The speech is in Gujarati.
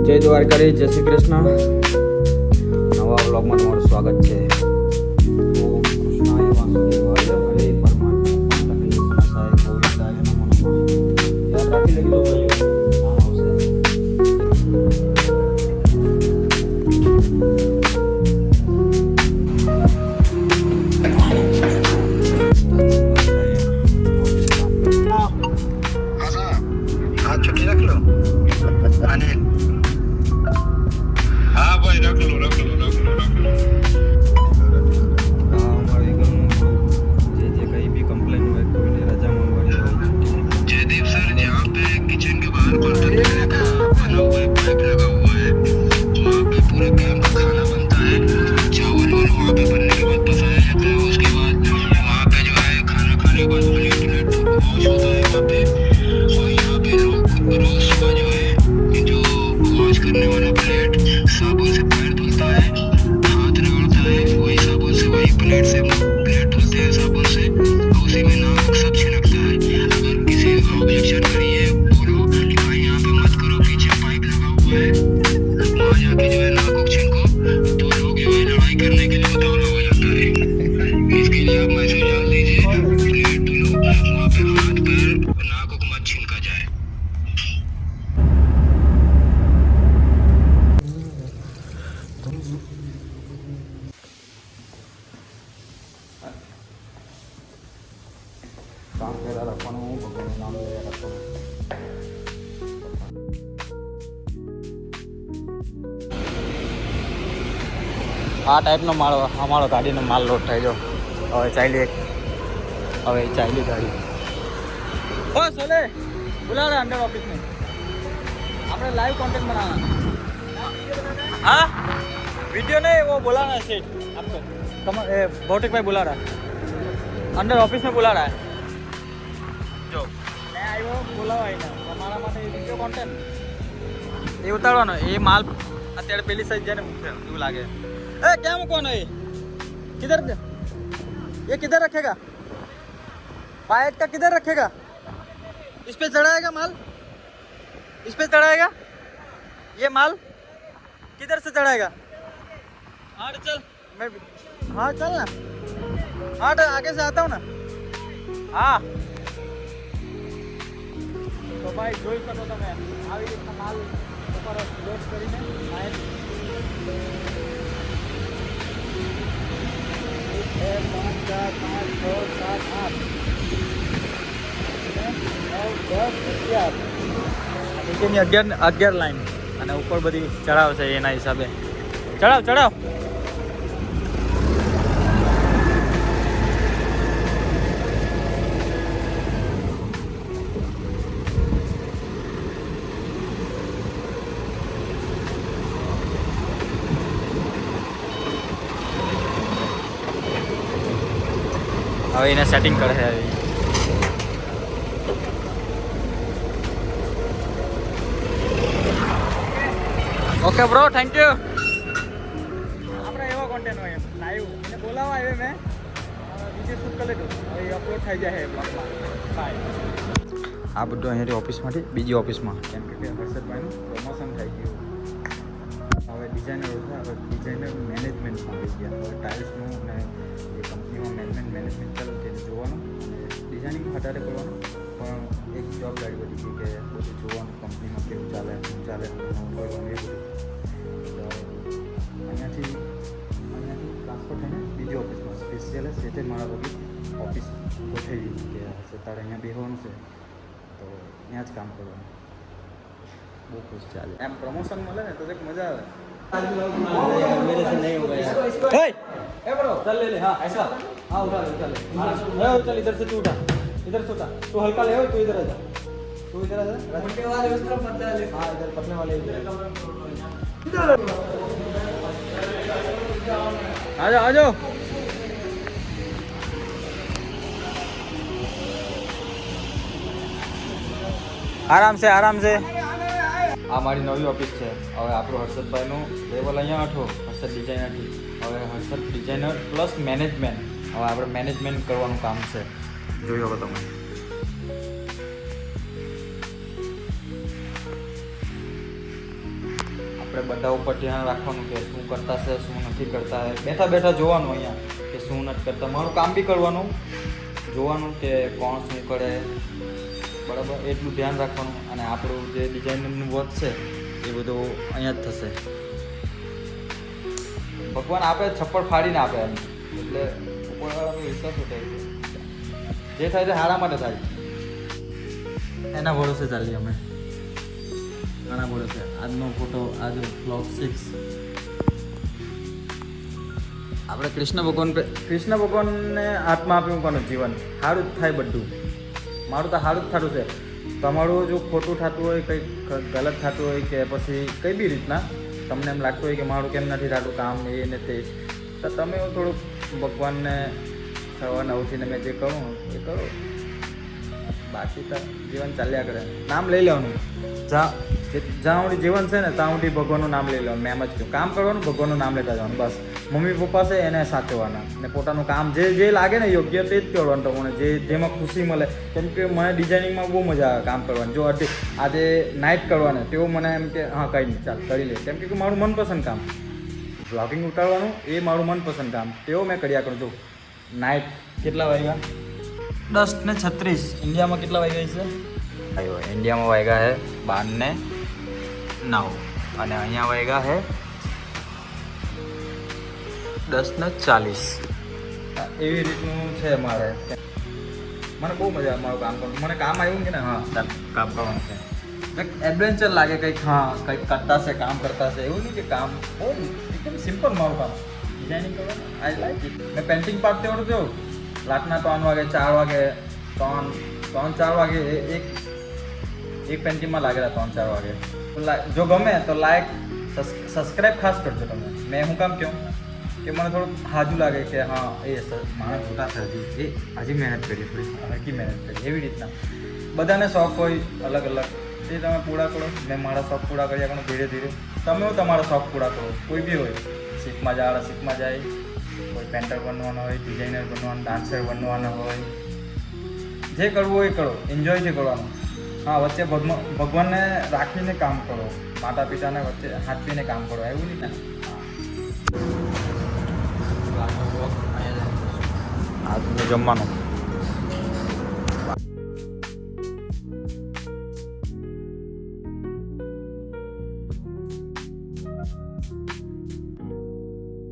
જય દ્વારકાધીશ, જય શ્રી કૃષ્ણ. નવા વ્લોગમાં તમારું સ્વાગત છે. તો કૃષ્ણાય વાસુદેવાય હરે પરમાત્મા કૃષ્ણાય ગોવિંદાય નમો નમઃ. યાદ રાખી લેજો ભાઈઓ, નામ આવશે. छुट्टी रख लो अनिल। हाँ भाई रख लो रख लो रख लो रख लो। हमारे घर में जे कहीं भी कंप्लेन हुआ कोई ने रजा मंगवाई हो जयदीप सर जहाँ पे किचन के बाहर बर्तन धोने का बना हुआ है, पाइप लगा हुआ है, वहाँ पे पूरे कैंप का खाना बनता है। चावल वाल वहाँ पे बनने के बाद पसाया जाता है। उसके बाद वहाँ पे जो है खाना खाने के बाद प्लेट प्लेट वॉश होता है वहाँ पे। और यहाँ पे लोग रोज सुबह जो है जो वॉश करने वाला प्लेट साबुन से पैर धुलता है, हाथ रगड़ता है, वही साबुन से वही प्लेट से प्लेट धुलते हैं साबुन से, उसी में नाक सब छिड़कता है। अगर किसी ऑब्जेक्शन करिए बोलो कि भाई यहाँ पे मत करो, पीछे पाइप लगा हुआ है, वहाँ जाके जो है नाक उक छिड़को, तो लोग जो है लड़ाई करने के लिए उतावला हो जाता है। इसके लिए आप मैसेज डाल दीजिए प्लेट धुलो, वहाँ पे हाथ पैर नाक उक मत छिड़का जाए। કામ કર્યા રાખવાનું, ભગવાનનું નામ લેયા રાખવાનું. આ ટાઈપનો માલ અમારો ગાડીનો માલ લોડ થઈ ગયો. હવે ચાલી ગાડી. ઓ સોલે बुला रहा अंडर ऑफिस में, આપણે લાઈવ कंटेंट बनाना. हाँ वीडियो नहीं, वो बुलाना है सेट आपको. भौतिक भाई बुला रहा है, अंडर ऑफिस में बुला रहा है. જો મેં આવ્યો બોલાવાય ને તમારા માટે વિડીયો કોન્ટેન્ટ એ ઉતારવાનો. એ માલ અત્યારે પેલી સાઈડ જઈને મૂકશે એવું લાગે. એ ક્યાં મૂકવાનો? એ કિધર, ये किधर रखेगा? पाइप का किधर रखेगा? इस पे चढ़ाएगा माल, इस पे चढ़ाएगा ये माल, किधर से चढ़ाएगा? हाँ चल मैं, हाँ चल ना, हाँ आगे से आता हूँ ना. हाँ તો ભાઈ જોઈ શકો તમે આવી રીતના માલ ઉપર લોડ કરીને એક બે 5 4 5 6 7 8 નીચેની 11 લાઈન અને ઉપર બધી ચડાવ છે એના હિસાબે. ચડાવ હવે એને સેટિંગ કરે છે. Okay bro, thank you. આપણે એવો કોન્ટેન્ટ હોય લાઈવ એને બોલાવવા આવ્યો મેં વિડીયો શૂટ કરી લીધું, હવે અપલોડ થઈ જાય બ્લોગમાં. બાય. આ બધું અહીંયાથી ઓફિસમાંથી બીજી ઓફિસમાં, કેમ કે હર્ષદભાઈનું પ્રમોશન થઈ ગયું. હવે ડિઝાઇનરો છે, હવે ડિઝાઇનર મેનેજમેન્ટમાં આવી ગયા. હવે ટાઇલ્સનું અને જે કંપનીમાં મેનેજમેન્ટ ચાલુ તેને જોવાનું અને ડિઝાઇનિંગ હટારે કરવાનું. પણ એક જવાબદારી બધી ગઈ કે બધું જોવાનું કંપનીમાં કેવું ચાલે શું ચાલે કરવાનું એ બધું. અહીંયાથી ટ્રાન્સફર થઈને બીજી ઓફિસમાં સ્પેશિયલ સેટે મારા બધી ઓફિસ ગોઠવી કે તારે અહીંયા બેસવાનું છે તો ત્યાં જ કામ કરવાનું. બહુ ખુશ ચાલે એમ. प्रमोशन મળે ને તો એક મજા આવે. मेरे से नहीं होगा यार. ए ब्रो चल ले ले. हाँ ऐसा, हाँ उठा ले चल. चल इधर से तू उठा, इधर से उठा. तू हल्का ले, तू इधर आ जा, तू इधर आ जा. मोटे वाले उस तरफ पतले वाले, हाँ इधर पतले वाले इधर आ जाओ आ जाओ. आराम से आराम से. આ મારી નવી ઓફિસ છે. હવે આપણું હર્ષદભાઈનું લેવલ અહીંયા 8 હર્ષદ ડિઝાઇનરથી. હવે હર્ષદ ડિઝાઇનર પ્લસ મેનેજમેન્ટ. હવે આપણે મેનેજમેન્ટ કરવાનું કામ છે. જોઈ શકો તમે. આપણે બધા ઉપર ધ્યાન રાખવાનું કે શું કરતા છે શું નથી કરતા બેઠા બેઠા જોવાનું અહીંયા કે શું નથી કરતા મારું કામ બી કરવાનું જોવાનું કે કોણ શું કરે બરાબર એટલું ધ્યાન રાખવાનું અને આપણું જે ડિઝાઇનનું વર્ક છે એ બધું અહીંયા જ થશે ભગવાન આપે છપ્પડ ફાડીને આપે એમ એટલે ઉપરવાળાનો વિશ્વાસ ઉઠે જે થાય તે સારા માટે થાય એના ભરોસે ચાલીએ અમે ઘણા ભરોસે આજનો ફોટો આજે બ્લોગ 6 આપણે કૃષ્ણ ભગવાનને હાથમાં આપ્યું કોનું જીવન સારું જ થાય બધું મારું તો સારું જ થતું છે તમારું જો ખોટું થતું હોય કંઈ ગલત થતું હોય કે પછી કઈ બી રીતના તમને એમ લાગતું હોય કે મારું કેમ નથી થતું કામ એ ને તે તો તમે થોડુંક ભગવાનને સવારના ઉઠીને મેં જે કરું એ કરો બાકી તો જીવન ચાલ્યા કરે નામ લઈ લેવાનું જ્યાં સુધી જીવન છે ને ત્યાં સુધી ભગવાનનું નામ લઈ લેવાનું મેં એમ જ કહ્યું કામ કરવાનું ભગવાનનું નામ લેતા જવાનું બસ મમ્મી પપ્પા છે એને સાચવવાના ને પોતાનું કામ જે લાગે ને યોગ્ય તે જ કરવાનું તમને જેમાં ખુશી મળે કેમ કે મને ડિઝાઇનિંગમાં બહુ મજા આવે કામ કરવાની જો આજે નાઇટ કરવાને તેવું મને એમ કે હા કંઈ નહીં ચાલ કરી લે કેમ કે મારું મનપસંદ કામ બ્લોગિંગ ઉતારવાનું એ મારું મનપસંદ કામ તેવું મેં કર્યા કરું છું નાઇટ કેટલા વાગ્યા 10:36 ઇન્ડિયામાં કેટલા વાગ્યા છે આવ્યો ઇન્ડિયામાં વાગ્યા છે 12:09 અને અહીંયા વાગ્યા છે 10:40 એવી રીતનું છે મારે મને બહુ મજા આવે મારું કામ કરવાનું મને કામ આવ્યું કે ને હા ચાલ કામ કરવાનું છે કંઈક એડવેન્ચર લાગે કંઈક હા કંઈક કરતા છે કામ કરતા છે એવું નહીં કે કામ બહુ એકદમ સિમ્પલ મારું કામ ડિઝાઇનિંગ કરવાનું આઈ લાઈક ઇટ મેં પેન્ટિંગ પાર્ટ તેવડું થયું રાતના 3 વાગે 4 વાગે 3-4 વાગે એક પેન્ટિંગમાં લાગેલા 3-4 વાગે તો જો ગમે તો લાઈક સબસ્ક્રાઈબ ખાસ કરજો તમે મેં હું કામ કહું કે મને થોડુંક હાજુ લાગે કે હા એ મારા મોટા છે હજી મહેનત કરી થોડી હરકી મહેનત કરી એવી રીતના બધાને શોખ હોય અલગ અલગ તે તમે પૂરા કરો મેં મારા શોખ પૂરા કર્યા કરું ધીરે ધીરે તમે તમારા શોખ પૂરા કરો કોઈ બી હોય શીખમાં જાય કોઈ પેન્ટર બનવાનો હોય ડિઝાઇનર બનવાનું ડાન્સર બનવાનો હોય જે કરવું હોય કરો એન્જોયથી કરવાનું હા વચ્ચે ભગવાનને રાખીને કામ કરો માતા પિતાને વચ્ચે હાથવીને કામ કરો એવું નહીં ને આજનું જમવાનું